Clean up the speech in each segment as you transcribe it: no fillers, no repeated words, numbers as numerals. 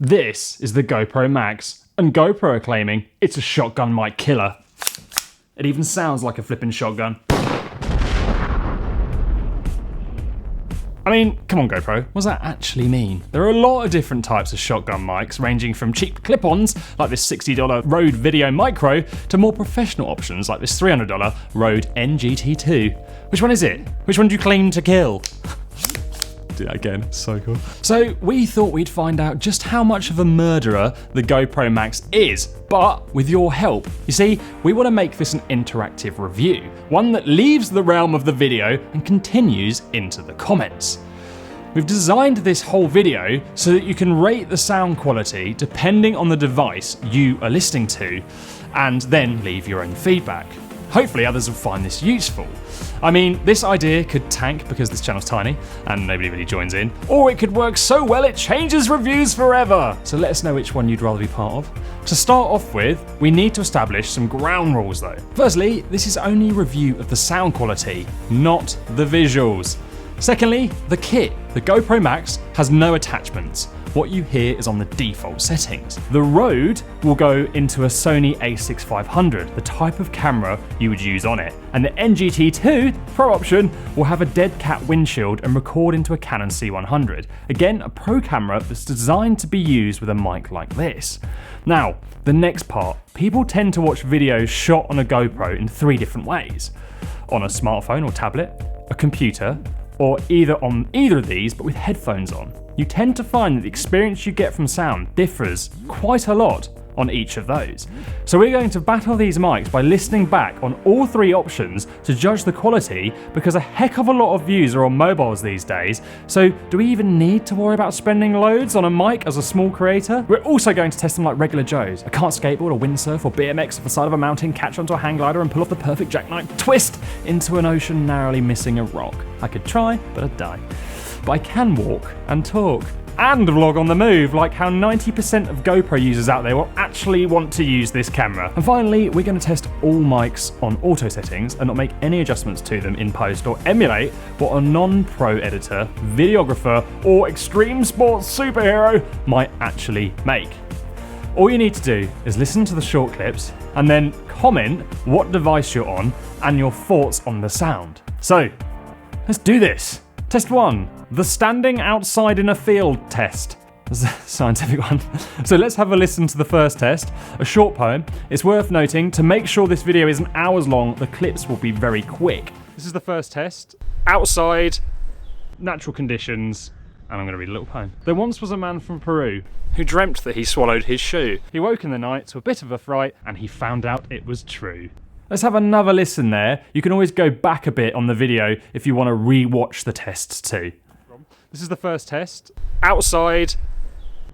This is the GoPro MAX, and GoPro are claiming it's a shotgun mic killer. It even sounds like a flipping shotgun. I mean, come on GoPro, what does that actually mean? There are a lot of different types of shotgun mics, ranging from cheap clip-ons, like this $60 Rode Video Micro, to more professional options like this $300 Rode NTG-2. Which one is it? Which one do you claim to kill? Do that again, so cool. So we thought we'd find out just how much of a murderer the GoPro MAX is, but with your help. You see, we want to make this an interactive review, one that leaves the realm of the video and continues into the comments. We've designed this whole video so that you can rate the sound quality depending on the device you are listening to, and then leave your own feedback. Hopefully others will find this useful. I mean, this idea could tank because this channel's tiny and nobody really joins in, or it could work so well it changes reviews forever. So let us know which one you'd rather be part of. To start off with, we need to establish some ground rules though. Firstly, this is only a review of the sound quality, not the visuals. Secondly, the kit. The GoPro MAX has no attachments. What you hear is on the default settings. The Rode will go into a Sony a6500, the type of camera you would use on it. And the NGT-2 Pro option will have a dead cat windshield and record into a Canon C100. Again, a pro camera that's designed to be used with a mic like this. Now, the next part. People tend to watch videos shot on a GoPro in 3 different ways. On a smartphone or tablet, a computer, or either on either of these but with headphones on. You tend to find that the experience you get from sound differs quite a lot on each of those. So we're going to battle these mics by listening back on all 3 options to judge the quality, because a heck of a lot of views are on mobiles these days. So do we even need to worry about spending loads on a mic as a small creator? We're also going to test them like regular Joes. I can't skateboard or windsurf or BMX off the side of a mountain, catch onto a hang glider and pull off the perfect jackknife twist into an ocean narrowly missing a rock. I could try, but I'd die. But I can walk and talk and vlog on the move, like how 90% of GoPro users out there will actually want to use this camera. And finally, we're going to test all mics on auto settings and not make any adjustments to them in post, or emulate what a non-pro editor, videographer, or extreme sports superhero might actually make. All you need to do is listen to the short clips and then comment what device you're on and your thoughts on the sound. So, let's do this. Test 1. The standing outside in a field test. That's a scientific one. So let's have a listen to the first test. A short poem. It's worth noting, to make sure this video isn't hours long, the clips will be very quick. This is the first test. Outside, natural conditions, and I'm going to read a little poem. There once was a man from Peru who dreamt that he swallowed his shoe. He woke in the night to a bit of a fright, and he found out it was true. Let's have another listen there. You can always go back a bit on the video if you want to re-watch the tests too. This is the first test. Outside,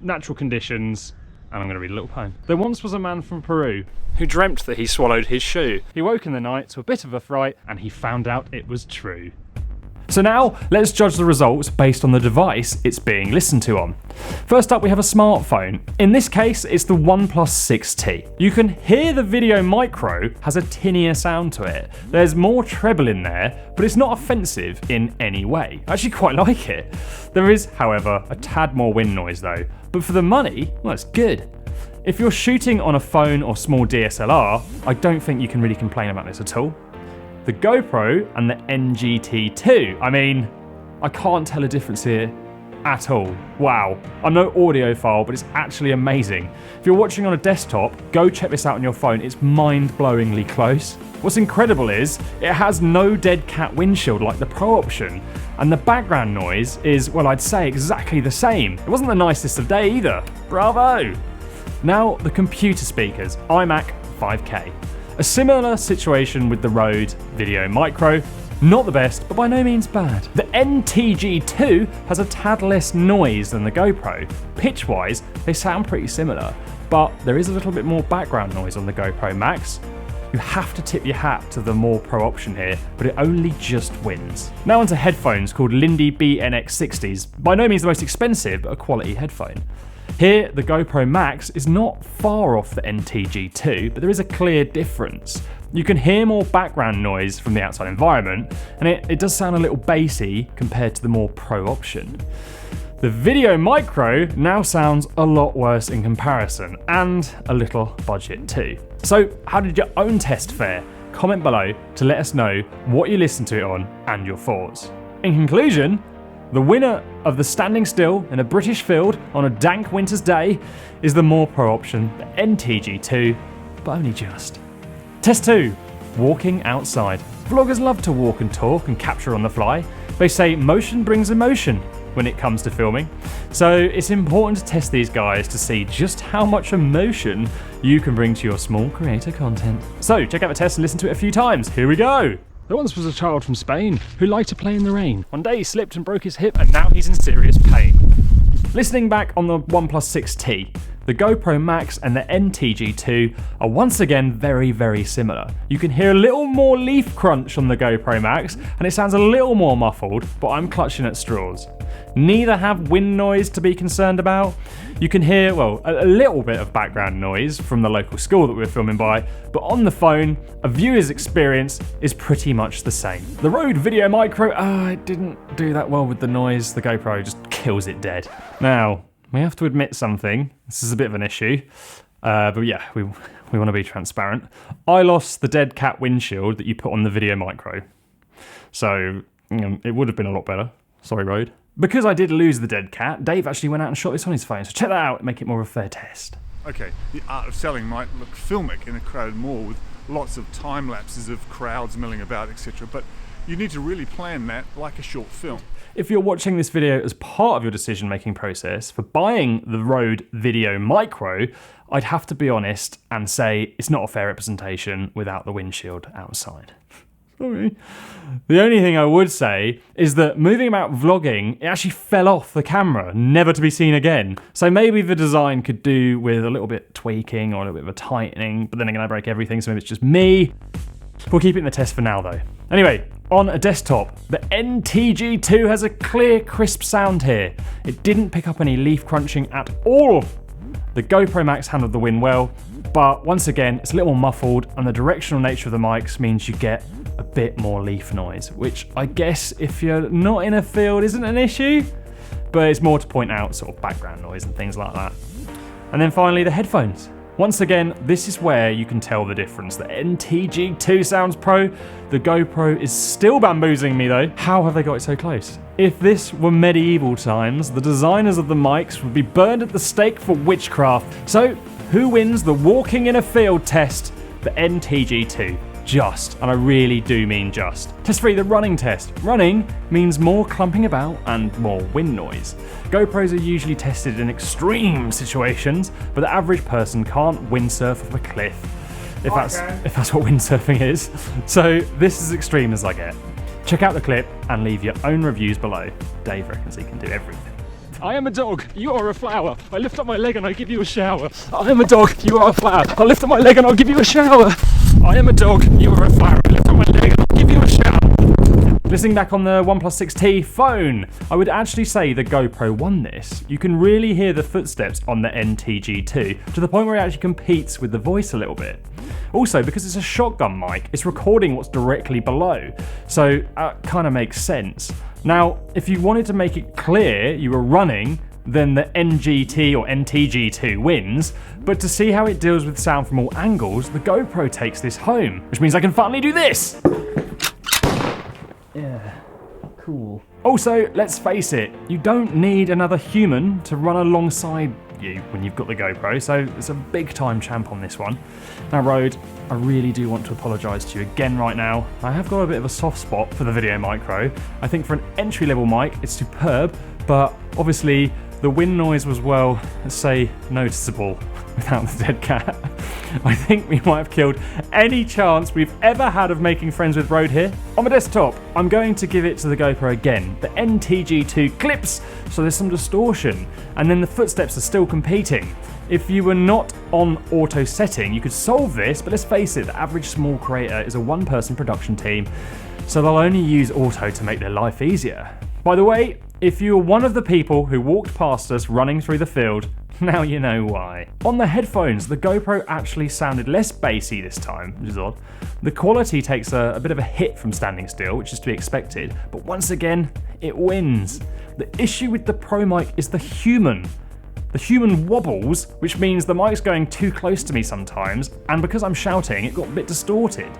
natural conditions, and I'm going to read a little poem. There once was a man from Peru who dreamt that he swallowed his shoe. He woke in the night to a bit of a fright, and he found out it was true. So now, let's judge the results based on the device it's being listened to on. First up, we have a smartphone. In this case, it's the OnePlus 6T. You can hear the Video Micro has a tinnier sound to it. There's more treble in there, but it's not offensive in any way. I actually quite like it. There is, however, a tad more wind noise though, but for the money, well, it's good. If you're shooting on a phone or small DSLR, I don't think you can really complain about this at all. The GoPro and the NGT-2, I mean, I can't tell a difference here at all. Wow, I'm no audiophile, but it's actually amazing. If you're watching on a desktop, go check this out on your phone. It's mind-blowingly close. What's incredible is it has no dead cat windshield like the Pro option, and the background noise is, well, I'd say exactly the same. It wasn't the nicest of day either. Bravo! Now, the computer speakers, iMac 5K. A similar situation with the Rode Video Micro. Not the best, but by no means bad. The NTG-2 has a tad less noise than the GoPro. Pitch-wise, they sound pretty similar, but there is a little bit more background noise on the GoPro MAX. You have to tip your hat to the more pro option here, but it only just wins. Now onto headphones called Lindy BNX60s. By no means the most expensive, but a quality headphone. Here, the GoPro MAX is not far off the NTG-2, but there is a clear difference. You can hear more background noise from the outside environment, and it does sound a little bassy compared to the more pro option. The Video Micro now sounds a lot worse in comparison, and a little budget too. So how did your own test fare? Comment below to let us know what you listened to it on and your thoughts. In conclusion, the winner of the standing still in a British field on a dank winter's day is the more pro option, the NTG-2, but only just. Test 2, walking outside. Vloggers love to walk and talk and capture on the fly. They say motion brings emotion when it comes to filming. So it's important to test these guys to see just how much emotion you can bring to your small creator content. So check out the test and listen to it a few times. Here we go. There once was a child from Spain who liked to play in the rain. One day he slipped and broke his hip and now he's in serious pain. Listening back on the OnePlus 6T, the GoPro MAX and the NTG-2 are once again very, very similar. You can hear a little more leaf crunch on the GoPro MAX and it sounds a little more muffled, but I'm clutching at straws. Neither have wind noise to be concerned about. You can hear, well, a little bit of background noise from the local school that we're filming by, but on the phone, a viewer's experience is pretty much the same. The Rode Video Micro, it didn't do that well with the noise. The GoPro just kills it dead. Now, we have to admit something. This is a bit of an issue, but yeah, we want to be transparent. I lost the dead cat windshield that you put on the Video Micro, so it would have been a lot better. Sorry, Rode. Because I did lose the dead cat, Dave actually went out and shot this on his phone, so check that out and make it more of a fair test. Okay, the art of selling might look filmic in a crowded mall with lots of time lapses of crowds milling about, etc., but you need to really plan that like a short film. If you're watching this video as part of your decision-making process for buying the Rode Video Micro, I'd have to be honest and say it's not a fair representation without the windshield outside. Sorry. The only thing I would say is that moving about vlogging, it actually fell off the camera, never to be seen again. So maybe the design could do with a little bit tweaking or a little bit of a tightening, but then again I break everything, so maybe it's just me. We'll keep it in the test for now though. Anyway, on a desktop, the NTG-2 has a clear, crisp sound here. It didn't pick up any leaf crunching at all. The GoPro MAX handled the wind well, but once again, it's a little more muffled, and the directional nature of the mics means you get a bit more leaf noise, which I guess if you're not in a field isn't an issue, but it's more to point out sort of background noise and things like that. And then finally, the headphones. Once again, this is where you can tell the difference. The NTG-2 sounds pro, the GoPro is still bamboozling me though. How have they got it so close? If this were medieval times, the designers of the mics would be burned at the stake for witchcraft. So, who wins the walking in a field test? The NTG-2. Just, and I really do mean just. Test 3, the running test. Running means more clumping about and more wind noise. GoPros are usually tested in extreme situations, but the average person can't windsurf off a cliff, if that's what windsurfing is. So this is as extreme as I get. Check out the clip and leave your own reviews below. Dave reckons he can do everything. I am a dog, you are a flower. I lift up my leg and I give you a shower. I am a dog, you are a flower. I lift up my leg and I'll give you a shower. I am a dog, you are a flower. I lift up my leg and I'll give you a shower. Listening back on the OnePlus 6T phone, I would actually say the GoPro won this. You can really hear the footsteps on the NTG-2 to the point where it actually competes with the voice a little bit. Also, because it's a shotgun mic, it's recording what's directly below, so that kind of makes sense. Now, if you wanted to make it clear you were running, then the NGT or NTG-2 wins, but to see how it deals with sound from all angles, the GoPro takes this home, which means I can finally do this! Yeah, cool. Also, let's face it, you don't need another human to run alongside you when you've got the GoPro, so it's a big time champ on this one. Now Rode, I really do want to apologise to you again right now. I have got a bit of a soft spot for the Video Micro. I think for an entry-level mic, it's superb, but obviously the wind noise was, well, let's say, noticeable without the dead cat. I think we might have killed any chance we've ever had of making friends with Rode here. On my desktop, I'm going to give it to the GoPro again. The NTG-2 clips, so there's some distortion, and then the footsteps are still competing. If you were not on auto setting, you could solve this, but let's face it, the average small creator is a one-person production team, so they'll only use auto to make their life easier. By the way, if you were one of the people who walked past us running through the field, Now you know why. On the headphones, the GoPro actually sounded less bassy this time, which is odd. The quality takes a bit of a hit from standing still, which is to be expected, but once again, it wins. The issue with the Pro mic is the human. The human wobbles, which means the mic's going too close to me sometimes, and because I'm shouting, it got a bit distorted.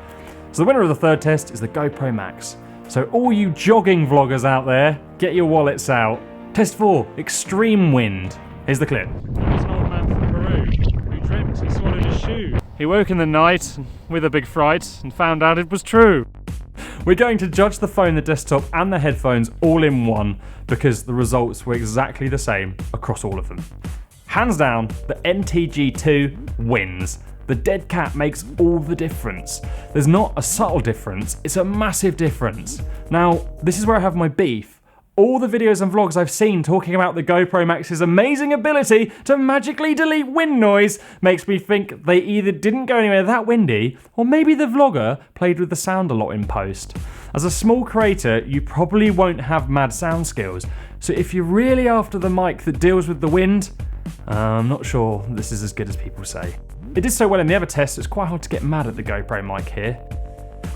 So the winner of the third test is the GoPro MAX. So all you jogging vloggers out there, get your wallets out. Test 4, extreme wind. Here's the clip. There's an old man from Peru who dreamt he swallowed his shoe. He woke in the night with a big fright and found out it was true. We're going to judge the phone, the desktop and the headphones all in one because the results were exactly the same across all of them. Hands down, the NTG-2 wins. The dead cat makes all the difference. There's not a subtle difference, it's a massive difference. Now, this is where I have my beef. All the videos and vlogs I've seen talking about the GoPro Max's amazing ability to magically delete wind noise makes me think they either didn't go anywhere that windy, or maybe the vlogger played with the sound a lot in post. As a small creator, you probably won't have mad sound skills, so if you're really after the mic that deals with the wind, I'm not sure this is as good as people say. It did so well in the other tests, it's quite hard to get mad at the GoPro mic here.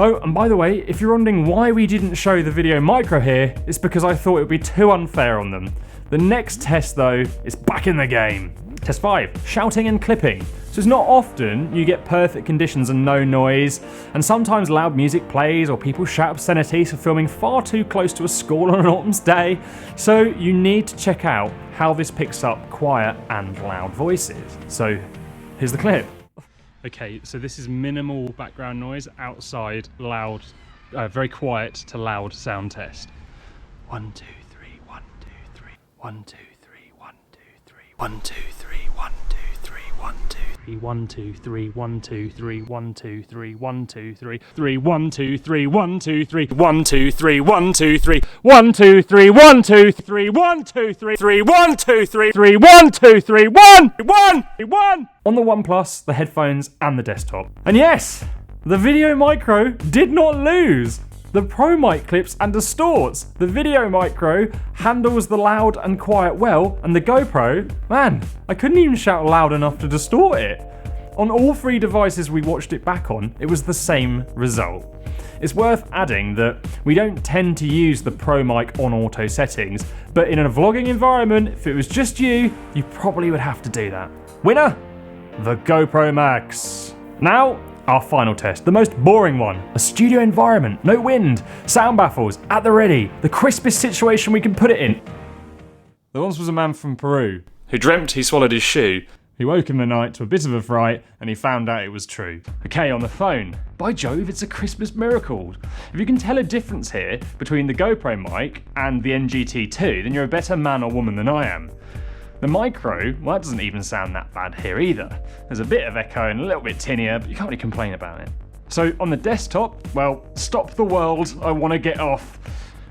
Oh, and by the way, if you're wondering why we didn't show the video micro here, it's because I thought it would be too unfair on them. The next test though is back in the game. Test 5, shouting and clipping. So it's not often you get perfect conditions and no noise, and sometimes loud music plays or people shout obscenities for filming far too close to a school on an autumn's day. So you need to check out how this picks up quiet and loud voices. So here's the clip. Okay, so this is minimal background noise outside, loud, very quiet to loud sound test. 1, 2, 3, 1, 2, 3, 1, 2, 3, 1, 2, 3, 1, 2, 3, 1, 2, 3, 1, 2, 3, 1, 2, 3, 1, 2, 3, 1, 2, 3, 1, 2, 3, 3, 1, 2, 3, 1, 2, 3, 1, 2, 3, 1, 2, 3, 1, 2, 3, 1, 2, 3, 1, 2, 3, 3, 1, 2, 3, 3, 1, 2, 3, 1, 1, 1. On the OnePlus, the headphones, and the desktop. And yes, the Video Micro did not lose. The Pro mic clips and distorts. The Video Micro handles the loud and quiet well, and the GoPro, man, I couldn't even shout loud enough to distort it. On all 3 devices we watched it back on, it was the same result. It's worth adding that we don't tend to use the Pro mic on auto settings, but in a vlogging environment, if it was just you probably would have to do that. Winner? The GoPro MAX. Now, our final test, the most boring one. A studio environment, no wind, sound baffles, at the ready, the crispest situation we can put it in. There once was a man from Peru who dreamt he swallowed his shoe. He woke in the night to a bit of a fright and he found out it was true. Okay, on the phone. By Jove, it's a Christmas miracle. If you can tell a difference here between the GoPro mic and the NGT-2, then you're a better man or woman than I am. The micro, well, that doesn't even sound that bad here either. There's a bit of echo and a little bit tinnier, but you can't really complain about it. So on the desktop, well, stop the world, I want to get off.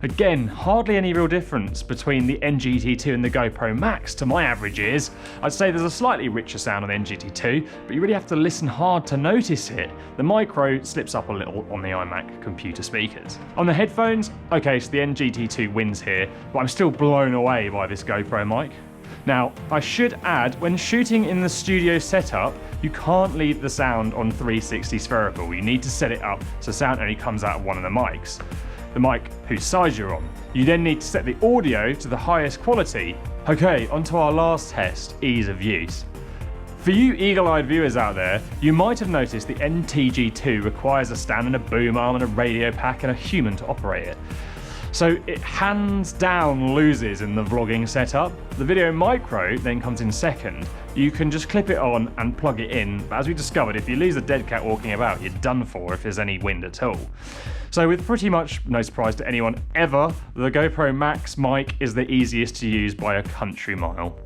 Again, hardly any real difference between the NGT-2 and the GoPro MAX to my average ears. I'd say there's a slightly richer sound on the NGT-2, but you really have to listen hard to notice it. The micro slips up a little on the iMac computer speakers. On the headphones, okay, so the NGT-2 wins here, but I'm still blown away by this GoPro mic. Now, I should add, when shooting in the studio setup, you can't leave the sound on 360 spherical. You need to set it up so sound only comes out of one of the mics. The mic whose side you're on. You then need to set the audio to the highest quality. Okay, onto our last test, ease of use. For you eagle-eyed viewers out there, you might have noticed the NTG-2 requires a stand and a boom arm and a radio pack and a human to operate it. So it hands down loses in the vlogging setup. The Video Micro then comes in second. You can just clip it on and plug it in, but as we discovered, if you lose a dead cat walking about, you're done for if there's any wind at all. So with pretty much no surprise to anyone ever, the GoPro MAX mic is the easiest to use by a country mile.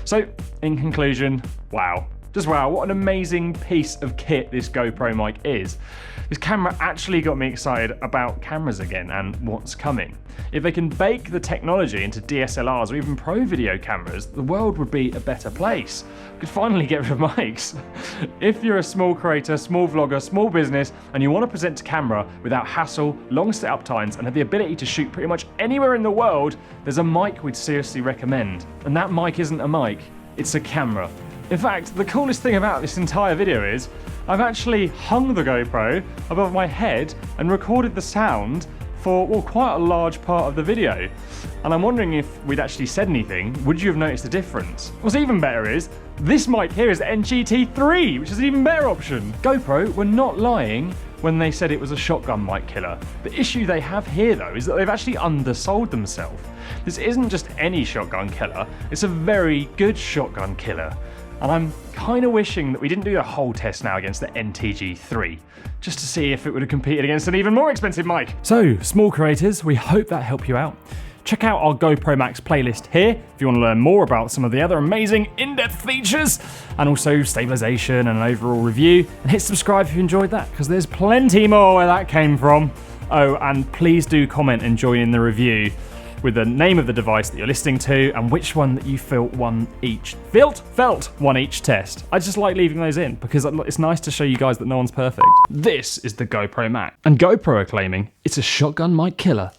So in conclusion, wow. Just wow, what an amazing piece of kit this GoPro mic is. This camera actually got me excited about cameras again and what's coming. If they can bake the technology into DSLRs or even pro video cameras, the world would be a better place. We could finally get rid of mics. If you're a small creator, small vlogger, small business, and you want to present to camera without hassle, long setup times, and have the ability to shoot pretty much anywhere in the world, there's a mic we'd seriously recommend. And that mic isn't a mic, it's a camera. In fact, the coolest thing about this entire video is I've actually hung the GoPro above my head and recorded the sound for, well, quite a large part of the video. And I'm wondering if we'd actually said anything, would you have noticed a difference? What's even better is, this mic here is NGT-3, which is an even better option. GoPro were not lying when they said it was a shotgun mic killer. The issue they have here though is that they've actually undersold themselves. This isn't just any shotgun killer, it's a very good shotgun killer. And I'm kind of wishing that we didn't do the whole test now against the NTG-2, just to see if it would have competed against an even more expensive mic. So, small creators, we hope that helped you out. Check out our GoPro MAX playlist here if you want to learn more about some of the other amazing in-depth features and also stabilization and an overall review. And hit subscribe if you enjoyed that, because there's plenty more where that came from. Oh, and please do comment and join in the review with the name of the device that you're listening to and which one that you felt won each test. I just like leaving those in because it's nice to show you guys that no one's perfect. This is the GoPro MAX, and GoPro are claiming it's a shotgun mic killer.